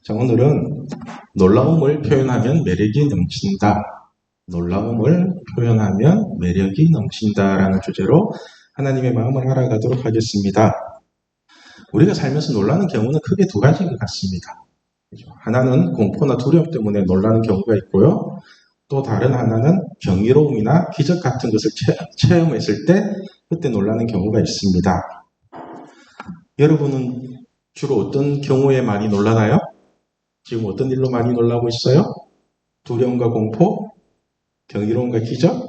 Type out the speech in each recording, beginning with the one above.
자, 오늘은 놀라움을 표현하면 매력이 넘친다. 놀라움을 표현하면 매력이 넘친다라는 주제로 하나님의 마음을 알아가도록 하겠습니다. 우리가 살면서 놀라는 경우는 크게 두 가지인 것 같습니다. 하나는 공포나 두려움 때문에 놀라는 경우가 있고요. 또 다른 하나는 경이로움이나 기적 같은 것을 체험했을 때 그때 놀라는 경우가 있습니다. 여러분은 주로 어떤 경우에 많이 놀라나요? 지금 어떤 일로 많이 놀라고 있어요? 두려움과 공포? 경이로움과 기적?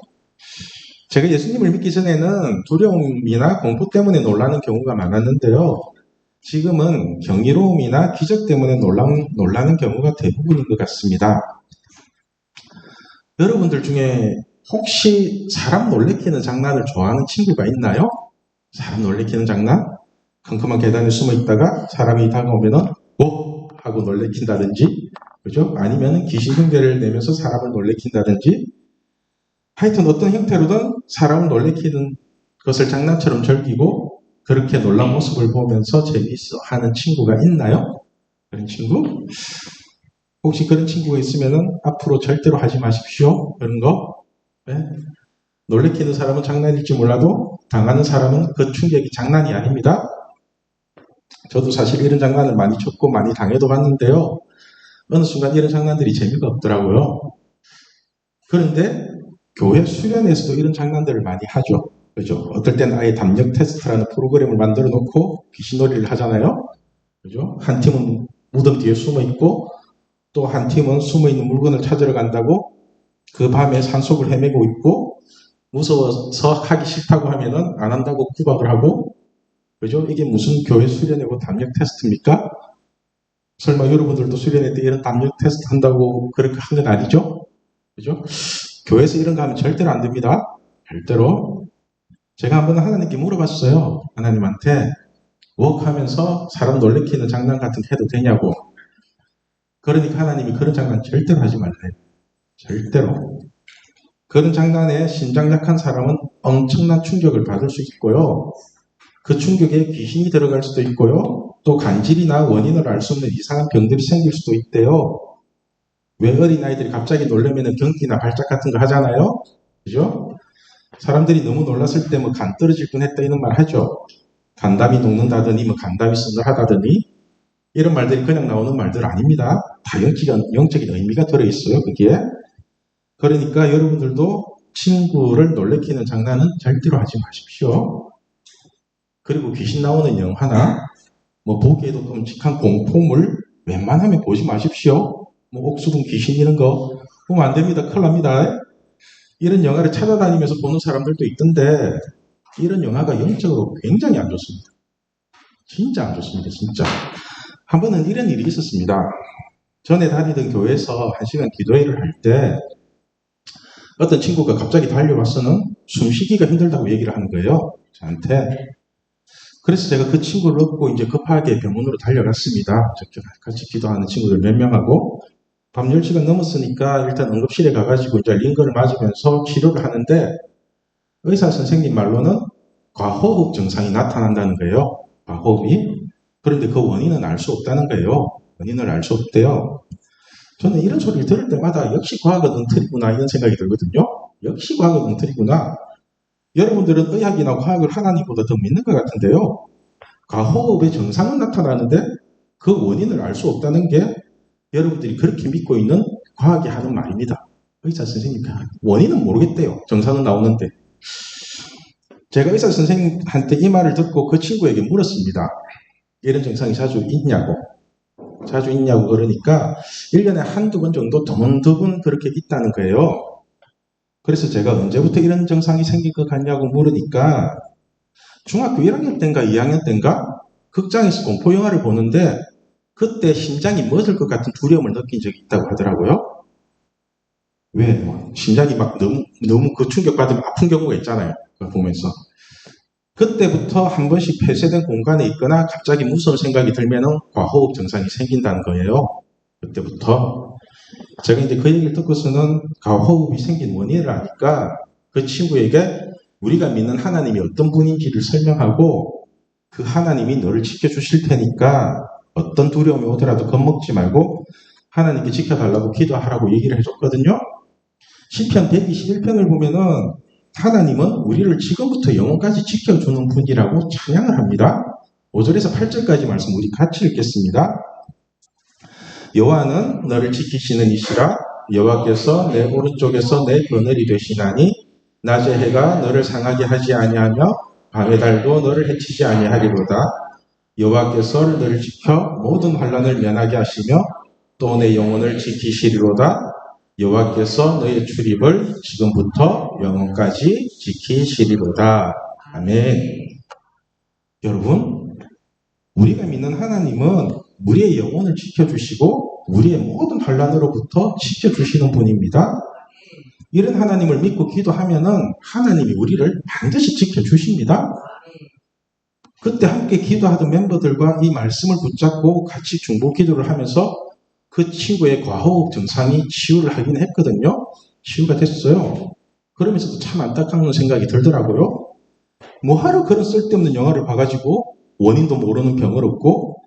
제가 예수님을 믿기 전에는 두려움이나 공포 때문에 놀라는 경우가 많았는데요. 지금은 경이로움이나 기적 때문에 놀라는 경우가 대부분인 것 같습니다. 여러분들 중에 혹시 사람 놀래키는 장난을 좋아하는 친구가 있나요? 사람 놀래키는 장난? 컴컴한 계단에 숨어 있다가 사람이 다가오면은 오! 하고 놀래킨다든지, 그죠? 아니면 귀신 흉내를 내면서 사람을 놀래킨다든지, 하여튼 어떤 형태로든 사람을 놀래키는 것을 장난처럼 즐기고 그렇게 놀란 모습을 보면서 재미있어 하는 친구가 있나요? 그런 친구? 혹시 그런 친구가 있으면 앞으로 절대로 하지 마십시오. 그런 거. 네? 놀래키는 사람은 장난일지 몰라도 당하는 사람은 그 충격이 장난이 아닙니다. 저도 사실 이런 장난을 많이 쳤고 많이 당해도 봤는데요. 어느 순간 이런 장난들이 재미가 없더라고요. 그런데 교회 수련회에서도 이런 장난들을 많이 하죠. 그죠? 어떨 때는 아예 담력 테스트라는 프로그램을 만들어 놓고 귀신놀이를 하잖아요. 그죠? 한 팀은 무덤 뒤에 숨어 있고 또 한 팀은 숨어 있는 물건을 찾으러 간다고 그 밤에 산속을 헤매고 있고 무서워서 하기 싫다고 하면은 안 한다고 구박을 하고, 그죠? 이게 무슨 교회 수련회고 담력 테스트입니까? 설마 여러분들도 수련회 때 이런 담력 테스트 한다고 그렇게 한 건 아니죠? 그죠? 교회에서 이런 거 하면 절대로 안 됩니다. 절대로. 제가 한번 하나님께 물어봤어요. 하나님한테 웍하면서 사람 놀래키는 장난 같은 거 해도 되냐고. 그러니까 하나님이 그런 장난 절대로 하지 말래요. 절대로. 그런 장난에 심장 약한 사람은 엄청난 충격을 받을 수 있고요. 그 충격에 귀신이 들어갈 수도 있고요. 또 간질이나 원인을 알 수 없는 이상한 병들이 생길 수도 있대요. 왜 어린아이들이 갑자기 놀라면 경기나 발작 같은 거 하잖아요. 그죠? 사람들이 너무 놀랐을 때 뭐 간 떨어질 뻔했다 이런 말 하죠. 간담이 녹는다더니 뭐 간담이 서늘하다더니 이런 말들이 그냥 나오는 말들 아닙니다. 다 영적인 의미가 들어있어요. 거기에. 그러니까 여러분들도 친구를 놀래키는 장난은 절대로 하지 마십시오. 그리고 귀신 나오는 영화나 뭐 보기에도 끔찍한 공포물 웬만하면 보지 마십시오. 뭐 옥수동 귀신 이런 거 보면 안 됩니다. 큰일 납니다. 이런 영화를 찾아다니면서 보는 사람들도 있던데 이런 영화가 영적으로 굉장히 안 좋습니다. 진짜 안 좋습니다. 진짜. 한 번은 이런 일이 있었습니다. 전에 다니던 교회에서 1시간 기도회를 할 때 어떤 친구가 갑자기 달려와서는 숨쉬기가 힘들다고 얘기를 하는 거예요. 저한테. 그래서 제가 그 친구를 얻고 이제 급하게 병원으로 달려갔습니다. 같이 기도하는 친구들 몇 명하고. 밤 10시간 넘었으니까 일단 응급실에 가가지고 이제 링거를 맞으면서 치료를 하는데 의사 선생님 말로는 과호흡 증상이 나타난다는 거예요. 과호흡이. 그런데 그 원인은 알 수 없다는 거예요. 원인을 알 수 없대요. 저는 이런 소리를 들을 때마다 역시 과학은 엉터리구나 이런 생각이 들거든요. 역시 과학은 엉터리구나. 여러분들은 의학이나 과학을 하나님보다 더 믿는 것 같은데요. 과호흡의 증상은 나타나는데 그 원인을 알 수 없다는 게 여러분들이 그렇게 믿고 있는 과학이 하는 말입니다. 의사 선생님 원인은 모르겠대요. 증상은 나오는데. 제가 의사 선생님한테 이 말을 듣고 그 친구에게 물었습니다. 이런 증상이 자주 있냐고. 그러니까 1년에 한두 번 정도 드문드문 그렇게 있다는 거예요. 그래서 제가 언제부터 이런 증상이 생길 것 같냐고 물으니까 중학교 1학년 때인가 2학년 때인가 극장에서 공포영화를 보는데 그때 심장이 멎을 것 같은 두려움을 느낀 적이 있다고 하더라고요. 왜? 심장이 막 너무 그 충격받으면 아픈 경우가 있잖아요. 그걸 보면서. 그때부터 한 번씩 폐쇄된 공간에 있거나 갑자기 무서운 생각이 들면 과호흡 증상이 생긴다는 거예요. 그때부터. 제가 이제 그 얘기를 듣고서는 과호흡이 생긴 원인을 아니까 그 친구에게 우리가 믿는 하나님이 어떤 분인지를 설명하고 그 하나님이 너를 지켜주실 테니까 어떤 두려움이 오더라도 겁먹지 말고 하나님께 지켜달라고 기도하라고 얘기를 해줬거든요. 시편 121편을 보면은 하나님은 우리를 지금부터 영원까지 지켜주는 분이라고 찬양을 합니다. 5절에서 8절까지 말씀 우리 같이 읽겠습니다. 여호와는 너를 지키시는 이시라. 여호와께서 내 오른쪽에서 내 그늘이 되시나니 낮의 해가 너를 상하게 하지 아니하며 밤의 달도 너를 해치지 아니하리로다. 여호와께서 너를 지켜 모든 환난을 면하게 하시며 또 내 영혼을 지키시리로다. 여호와께서 너의 출입을 지금부터 영원까지 지키시리로다. 아멘. 여러분, 우리가 믿는 하나님은 우리의 영혼을 지켜주시고 우리의 모든 환난으로부터 지켜주시는 분입니다. 이런 하나님을 믿고 기도하면은 하나님이 우리를 반드시 지켜주십니다. 그때 함께 기도하던 멤버들과 이 말씀을 붙잡고 같이 중보 기도를 하면서 그 친구의 과호흡 증상이 치유를 하긴 했거든요. 치유가 됐어요. 그러면서도 참 안타까운 생각이 들더라고요. 뭐하러 그런 쓸데없는 영화를 봐가지고 원인도 모르는 병을 얻고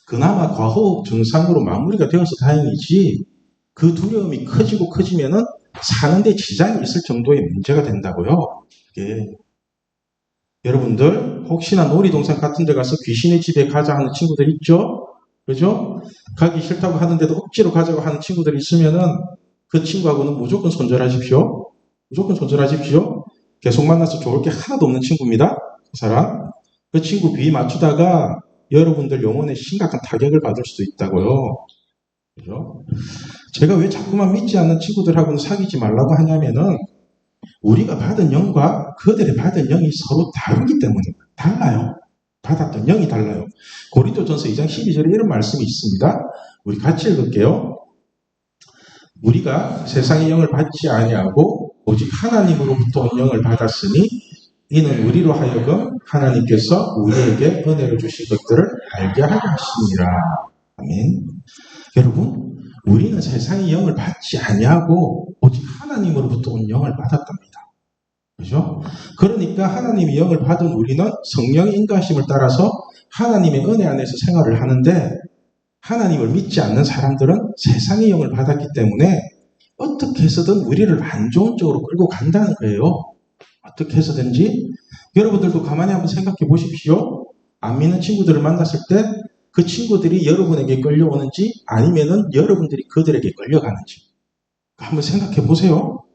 그나마 과호흡 증상으로 마무리가 되어서 다행이지 그 두려움이 커지고 커지면은 사는데 지장이 있을 정도의 문제가 된다고요. 이게. 여러분들 혹시나 놀이동산 같은 데 가서 귀신의 집에 가자 하는 친구들 있죠? 그죠? 가기 싫다고 하는데도 억지로 가자고 하는 친구들이 있으면은 그 친구하고는 무조건 손절하십시오. 무조건 손절하십시오. 계속 만나서 좋을 게 하나도 없는 친구입니다. 그 사람. 그 친구 비위 맞추다가 여러분들 영혼에 심각한 타격을 받을 수도 있다고요. 그죠? 제가 왜 자꾸만 믿지 않는 친구들하고는 사귀지 말라고 하냐면은 우리가 받은 영과 그들이 받은 영이 서로 다르기 때문에 달라요. 받았던 영이 달라요. 고린도전서 2장 12절에 이런 말씀이 있습니다. 우리 같이 읽을게요. 우리가 세상의 영을 받지 아니하고 오직 하나님으로부터 온 영을 받았으니 이는 우리로 하여금 하나님께서 우리에게 은혜를 주신 것들을 알게 하게 하시니라. 아멘. 여러분, 우리는 세상의 영을 받지 아니하고 오직 하나님으로부터 온 영을 받았답니다. 그죠? 그러니까 하나님의 영을 받은 우리는 성령의 인도하심을 따라서 하나님의 은혜 안에서 생활을 하는데 하나님을 믿지 않는 사람들은 세상의 영을 받았기 때문에 어떻게 해서든 우리를 안 좋은 쪽으로 끌고 간다는 거예요. 어떻게 해서든지. 여러분들도 가만히 한번 생각해 보십시오. 안 믿는 친구들을 만났을 때 그 친구들이 여러분에게 끌려오는지 아니면은 여러분들이 그들에게 끌려가는지 한번 생각해 보세요.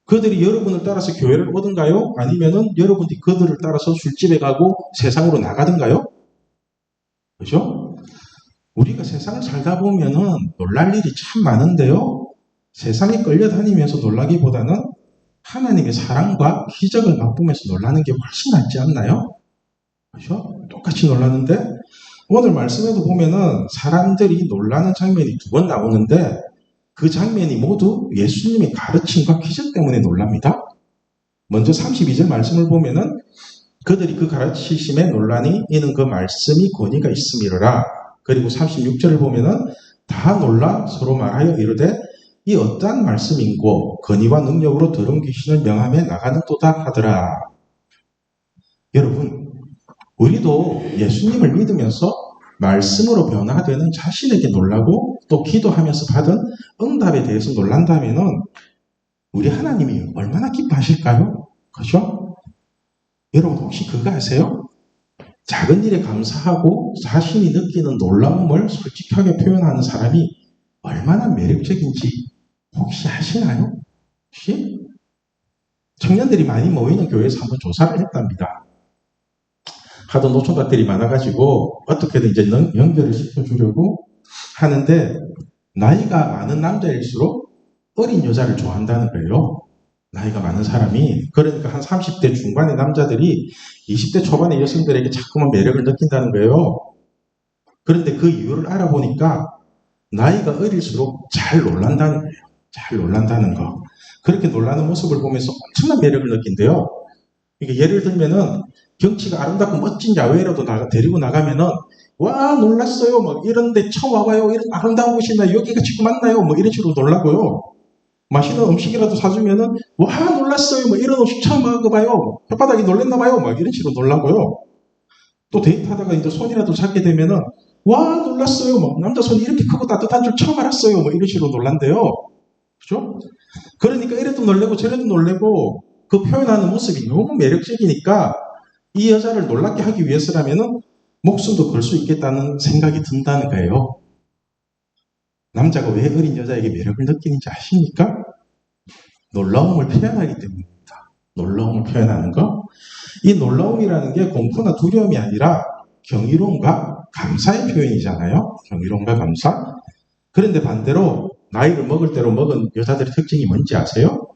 그들이 여러분을 따라서 교회를 오든가요? 아니면은 여러분들이 그들을 따라서 술집에 가고 세상으로 나가든가요? 그죠? 우리가 세상을 살다 보면은 놀랄 일이 참 많은데요. 세상에 끌려다니면서 놀라기보다는 하나님의 사랑과 기적을 맛보면서 놀라는 게 훨씬 낫지 않나요? 그죠? 똑같이 놀라는데 오늘 말씀에도 보면은 사람들이 놀라는 장면이 2번 나오는데 그 장면이 모두 예수님의 가르침과 기적 때문에 놀랍니다. 먼저 32절 말씀을 보면은 그들이 그 가르치심에 놀라니 이는 그 말씀이 권위가 있음이로라. 그리고 36절을 보면은 다 놀라 서로 말하여 이르되 이 어떠한 말씀인고 권위와 능력으로 더러운 귀신을 명함에 나가는 또다 하더라. 여러분, 우리도 예수님을 믿으면서 말씀으로 변화되는 자신에게 놀라고 또 기도하면서 받은 응답에 대해서 놀란다면은 우리 하나님이 얼마나 기뻐하실까요? 그죠? 여러분 혹시 그거 아세요? 작은 일에 감사하고 자신이 느끼는 놀라움을 솔직하게 표현하는 사람이 얼마나 매력적인지 혹시 아시나요? 혹시? 청년들이 많이 모이는 교회에서 한번 조사를 했답니다. 하도 노총각들이 많아가지고 어떻게든 이제 연결을 시켜주려고 하는데 나이가 많은 남자일수록 어린 여자를 좋아한다는 거예요. 나이가 많은 사람이. 그러니까 한 30대 중반의 남자들이 20대 초반의 여성들에게 자꾸만 매력을 느낀다는 거예요. 그런데 그 이유를 알아보니까 나이가 어릴수록 잘 놀란다는 거예요. 잘 놀란다는 거. 그렇게 놀라는 모습을 보면서 엄청난 매력을 느낀대요. 그러니까 예를 들면은 경치가 아름답고 멋진 야외라도 데리고 나가면은 와 놀랐어요 막 이런데 처음 와봐요 이런 아름다운 곳이나 여기가 지금 맞나요 뭐 이런 식으로 놀라고요. 맛있는 음식이라도 사주면은 와 놀랐어요 뭐 이런 음식 처음 먹어봐요 혓바닥이 놀랬나봐요 막 이런 식으로 놀라고요. 또 데이트하다가 이제 손이라도 잡게 되면은 와, 놀랐어요. 뭐, 남자 손이 이렇게 크고 따뜻한 줄 처음 알았어요. 뭐, 이런 식으로 놀란대요. 그죠? 그러니까 이래도 놀래고 저래도 놀래고 그 표현하는 모습이 너무 매력적이니까 이 여자를 놀랍게 하기 위해서라면은 목숨도 걸 수 있겠다는 생각이 든다는 거예요. 남자가 왜 어린 여자에게 매력을 느끼는지 아십니까? 놀라움을 표현하기 때문입니다. 놀라움을 표현하는 거. 이 놀라움이라는 게 공포나 두려움이 아니라 경이로움과 감사의 표현이잖아요. 경이로움과 감사. 그런데 반대로 나이를 먹을 대로 먹은 여자들의 특징이 뭔지 아세요?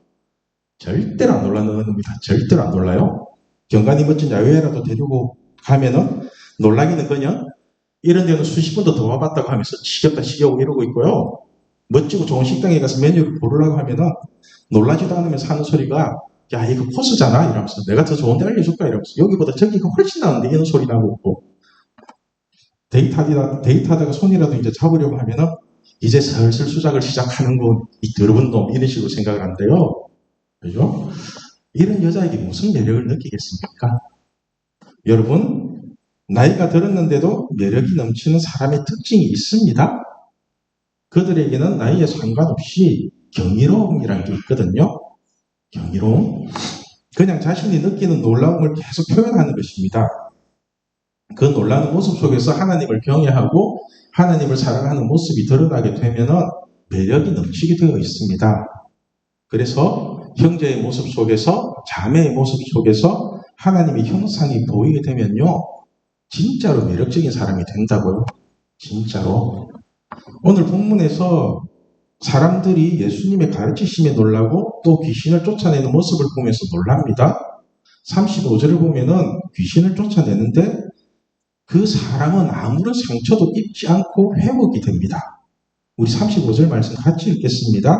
절대로 안 놀라는 겁니다. 절대로 안 놀라요. 경관이 멋진 야외라도 데리고 가면은 놀라기는커녕 이런 데는 수십 번도 더 와봤다고 하면서 지겹다 지겨워 이러고 있고요. 멋지고 좋은 식당에 가서 메뉴를 고르려고 하면은 놀라지도 않으면서 하는 소리가 야 이거 코스잖아 이러면서 내가 더 좋은 데 알려줄까 이러면서 여기보다 저기가 훨씬 나은데 이런 소리 나고 있고 데이트하다가 손이라도 이제 잡으려고 하면은 이제 슬슬 수작을 시작하는군 이 더러운 놈 이런 식으로 생각을 한대요. 그죠? 이런 여자에게 무슨 매력을 느끼겠습니까? 여러분 나이가 들었는데도 매력이 넘치는 사람의 특징이 있습니다. 그들에게는 나이에 상관없이 경이로움이라는 게 있거든요. 경이로움. 그냥 자신이 느끼는 놀라움을 계속 표현하는 것입니다. 그 놀라는 모습 속에서 하나님을 경외하고 하나님을 사랑하는 모습이 드러나게 되면 매력이 넘치게 되어 있습니다. 그래서 형제의 모습 속에서 자매의 모습 속에서 하나님의 형상이 보이게 되면요. 진짜로 매력적인 사람이 된다고요. 진짜로. 오늘 본문에서 사람들이 예수님의 가르치심에 놀라고 또 귀신을 쫓아내는 모습을 보면서 놀랍니다. 35절을 보면은 귀신을 쫓아내는데 그 사람은 아무런 상처도 입지 않고 회복이 됩니다. 우리 35절 말씀 같이 읽겠습니다.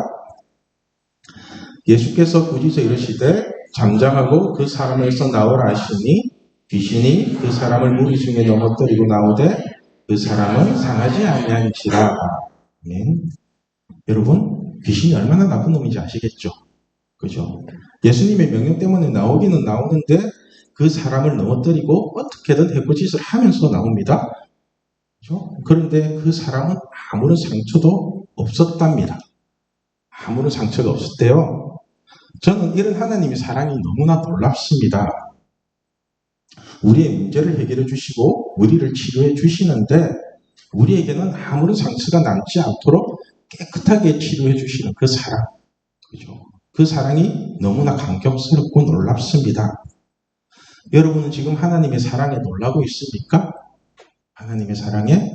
예수께서 꾸짖어 이르시되 잠잠하고 그 사람에서 나오라 하시니 귀신이 그 사람을 무리 중에 넘어뜨리고 나오되 그 사람은 상하지 아니하니라. 아멘. 여러분 귀신이 얼마나 나쁜 놈인지 아시겠죠? 그죠? 예수님의 명령 때문에 나오기는 나오는데 그 사람을 넘어뜨리고 어떻게든 해코짓을 하면서 나옵니다. 그죠? 그런데 그 사람은 아무런 상처도 없었답니다. 아무런 상처가 없었대요. 저는 이런 하나님의 사랑이 너무나 놀랍습니다. 우리의 문제를 해결해 주시고 우리를 치료해 주시는데 우리에게는 아무런 상처가 남지 않도록 깨끗하게 치료해 주시는 그 사랑. 그죠? 그 사랑이 너무나 감격스럽고 놀랍습니다. 여러분은 지금 하나님의 사랑에 놀라고 있습니까? 하나님의 사랑에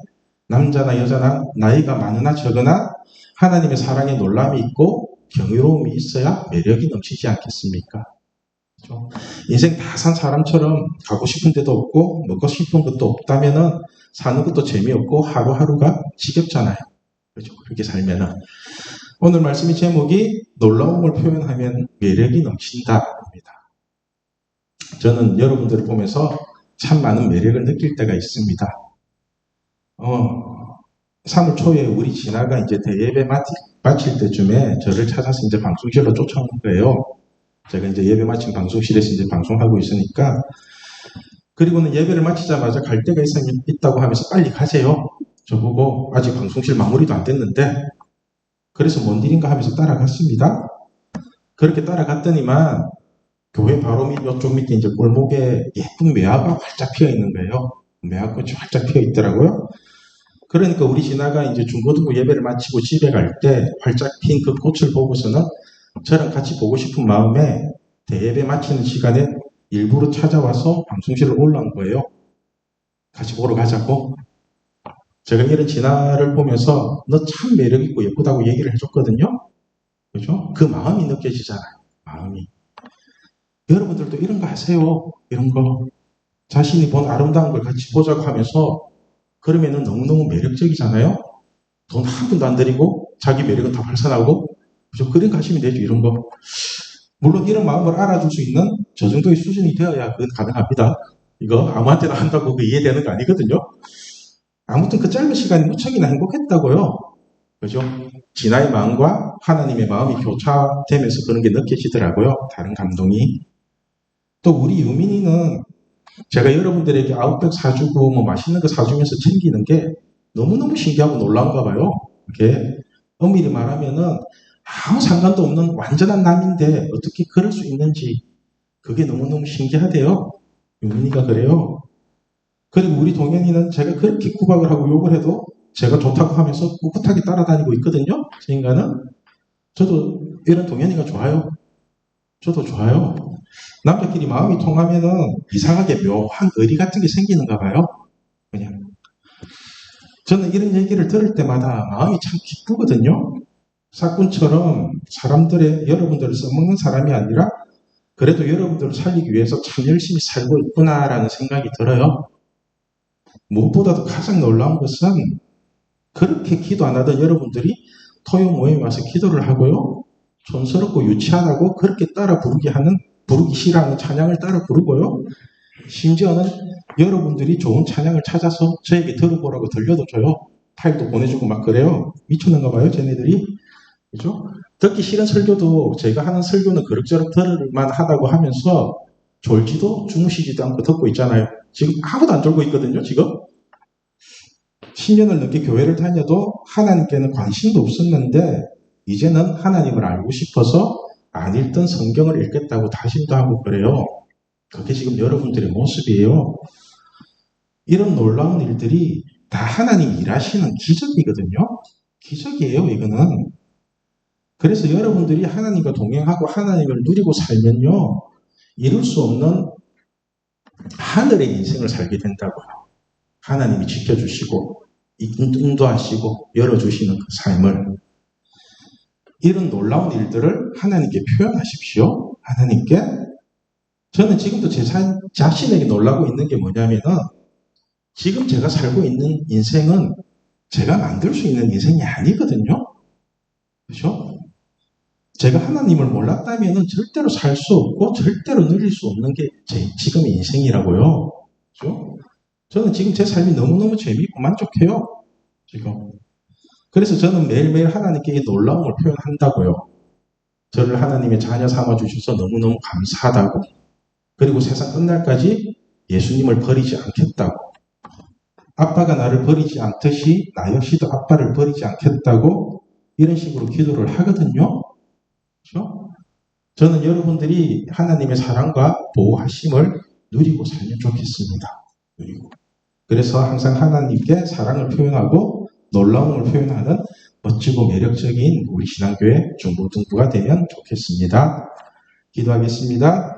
남자나 여자나 나이가 많으나 적으나 하나님의 사랑에 놀람이 있고 경이로움이 있어야 매력이 넘치지 않겠습니까? 그렇죠? 인생 다 산 사람처럼 가고 싶은 데도 없고 먹고 싶은 것도 없다면은 사는 것도 재미없고 하루하루가 지겹잖아요. 그렇죠? 그렇게 살면은 오늘 말씀의 제목이 놀라움을 표현하면 매력이 넘친다입니다. 저는 여러분들을 보면서 참 많은 매력을 느낄 때가 있습니다. 3월 초에 우리 진아가 이제 대예배 마칠 때쯤에 저를 찾아서 이제 방송실로 쫓아오는 거예요. 제가 이제 예배 마친 방송실에서 이제 방송하고 있으니까. 그리고는 예배를 마치자마자 갈 데가 있다고 하면서 빨리 가세요. 저보고 아직 방송실 마무리도 안 됐는데. 그래서 뭔 일인가 하면서 따라갔습니다. 그렇게 따라갔더니만 교회 바로 이쪽 밑에 이제 골목에 예쁜 매화가 활짝 피어 있는 거예요. 매화꽃이 활짝 피어 있더라고요. 그러니까 우리 진아가 이제 중고등부 예배를 마치고 집에 갈 때 활짝 핀 그 꽃을 보고서는 저랑 같이 보고 싶은 마음에 대예배 마치는 시간에 일부러 찾아와서 방송실로 올라온 거예요. 같이 보러 가자고. 제가 이런 진아를 보면서 너 참 매력있고 예쁘다고 얘기를 해줬거든요. 그죠? 그 마음이 느껴지잖아요. 마음이. 여러분들도 이런 거 하세요. 이런 거. 자신이 본 아름다운 걸 같이 보자고 하면서 그러면은 너무너무 매력적이잖아요. 돈 한 푼도 안 들이고 자기 매력은 다 발산하고 그죠? 그런 거 하시면 되죠. 이런 거. 물론 이런 마음을 알아줄 수 있는 저 정도의 수준이 되어야 그건 가능합니다. 이거 아무한테나 한다고 그 이해되는 거 아니거든요. 아무튼 그 짧은 시간이 무척이나 행복했다고요. 그죠? 진아의 마음과 하나님의 마음이 교차되면서 그런 게 느껴지더라고요. 다른 감동이. 또 우리 유민이는 제가 여러분들에게 아웃백 사주고 뭐 맛있는 거 사주면서 챙기는 게 너무너무 신기하고 놀라운가 봐요. 이게 엄밀히 말하면은 아무 상관도 없는 완전한 남인데 어떻게 그럴 수 있는지 그게 너무너무 신기하대요. 윤희가 그래요. 그리고 우리 동현이는 제가 그렇게 구박을 하고 욕을 해도 제가 좋다고 하면서 꿋꿋하게 따라다니고 있거든요. 저 인간은. 저도 이런 동현이가 좋아요. 저도 좋아요. 남자끼리 마음이 통하면은 이상하게 묘한 의리 같은 게 생기는가 봐요. 그냥. 저는 이런 얘기를 들을 때마다 마음이 참 기쁘거든요. 사꾼처럼 여러분들을 써먹는 사람이 아니라 그래도 여러분들을 살리기 위해서 참 열심히 살고 있구나라는 생각이 들어요. 무엇보다도 가장 놀라운 것은 그렇게 기도 안 하던 여러분들이 토요 모임에 와서 기도를 하고요. 촌스럽고 유치하다고 그렇게 따라 부르기 싫어하는 찬양을 따라 부르고요. 심지어는 여러분들이 좋은 찬양을 찾아서 저에게 들어보라고 들려도 줘요. 파일도 보내주고 막 그래요. 미쳤는가 봐요, 쟤네들이. 그죠? 듣기 싫은 설교도 제가 하는 설교는 그럭저럭 들을만 하다고 하면서 졸지도 주무시지도 않고 듣고 있잖아요. 지금 아무도 안 졸고 있거든요, 지금. 10년을 넘게 교회를 다녀도 하나님께는 관심도 없었는데 이제는 하나님을 알고 싶어서 안 읽던 성경을 읽겠다고 다짐도 하고 그래요. 그게 지금 여러분들의 모습이에요. 이런 놀라운 일들이 다 하나님 일하시는 기적이거든요. 기적이에요, 이거는. 그래서 여러분들이 하나님과 동행하고 하나님을 누리고 살면요. 이룰 수 없는 하늘의 인생을 살게 된다고요. 하나님이 지켜주시고 인도하시고 열어주시는 그 삶을. 이런 놀라운 일들을 하나님께 표현하십시오. 하나님께. 저는 지금도 제 자신에게 놀라고 있는 게 뭐냐면은 지금 제가 살고 있는 인생은 제가 만들 수 있는 인생이 아니거든요. 그렇죠? 제가 하나님을 몰랐다면 절대로 살 수 없고 절대로 누릴 수 없는 게 제 지금의 인생이라고요. 그렇죠? 저는 지금 제 삶이 너무너무 재미있고 만족해요. 지금. 그래서 저는 매일매일 하나님께 이 놀라움을 표현한다고요. 저를 하나님의 자녀 삼아주셔서 너무너무 감사하다고. 그리고 세상 끝날까지 예수님을 버리지 않겠다고. 아빠가 나를 버리지 않듯이 나 역시도 아빠를 버리지 않겠다고 이런 식으로 기도를 하거든요. 그렇죠? 저는 여러분들이 하나님의 사랑과 보호하심을 누리고 살면 좋겠습니다. 누리고. 그래서 항상 하나님께 사랑을 표현하고 놀라움을 표현하는 멋지고 매력적인 우리 신앙교회 중고등부가 되면 좋겠습니다. 기도하겠습니다.